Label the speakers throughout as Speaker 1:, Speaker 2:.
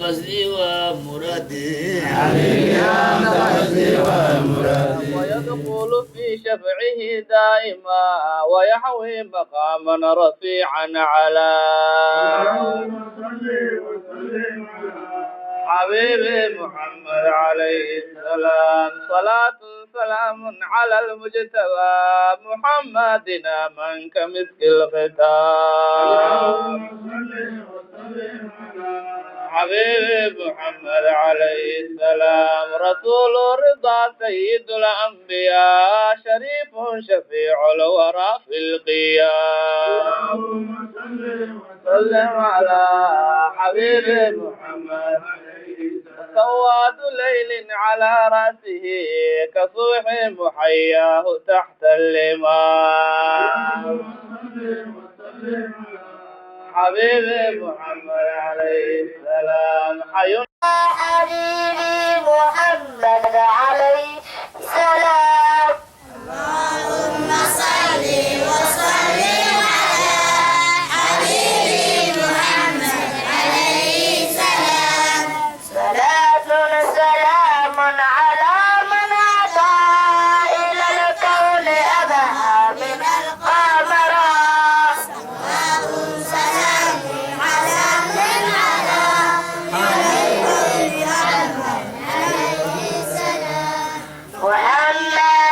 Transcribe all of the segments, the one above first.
Speaker 1: قصدي ومرادي ويدخل في شفعه دائما ويحوي مقاما رفيعا على حبيبي محمد عليه السلام صلاة سلام على المجتبى محمدنا من كمسك الختام حبيبي محمد عليه السلام رسول رضا سيد الأنبياء شريف شفيع الورى في القيام وسلم على حبيبي محمد سواد ليل على رأسه كصبح محياه تحت اللمام حبيبي محمد عليه السلام حي
Speaker 2: حبيبي محمد عليه السلام اللهم صل وسلم على حبيبي محمد عليه السلام صلاة سلام على من أتى إلى الكون أبها من القمرات سلام على من على محمد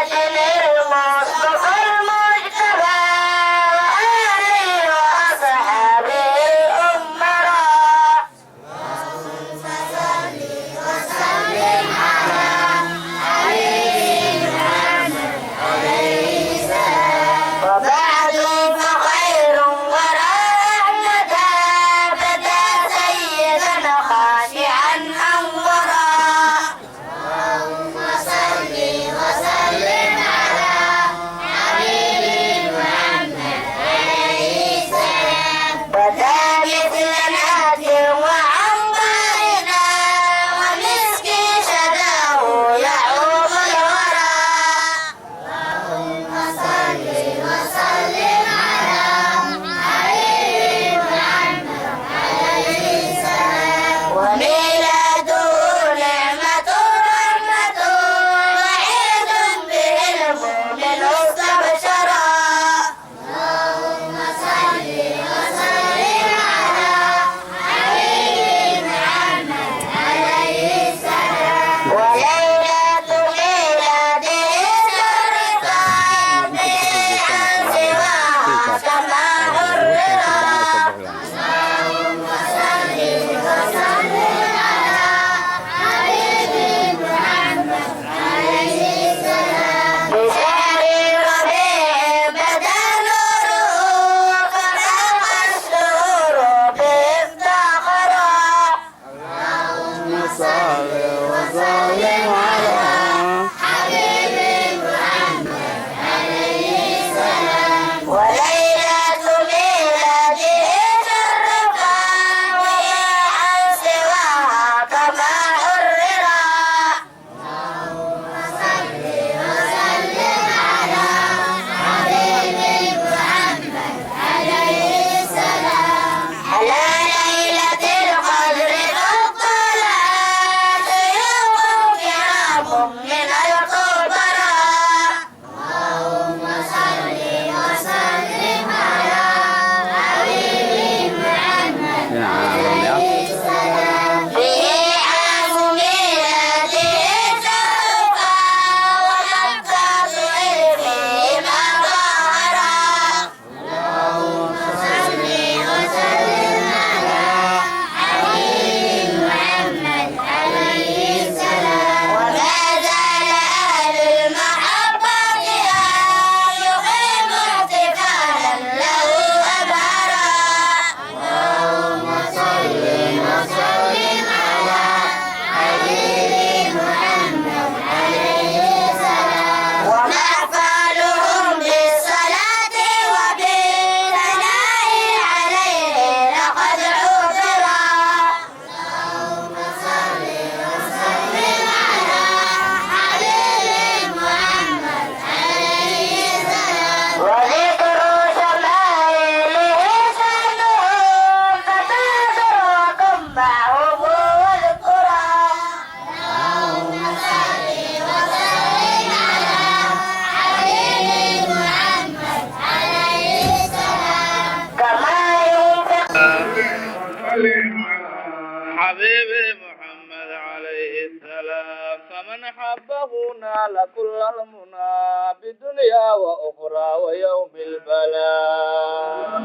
Speaker 1: حبيبي محمد عليه السلام فمن حبه نال كل المنى بدنيا وأخرى ويوم البلاء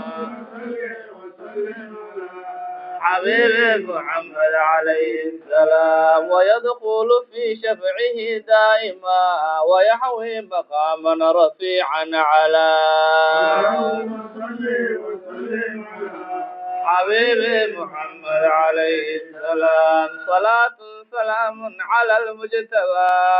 Speaker 1: حبيبي محمد عليه السلام ويدخل في شفعه دائما ويحوي مقاما رفيعا على حبيبي محمد عليه السلام صلاة سلام على المجتبى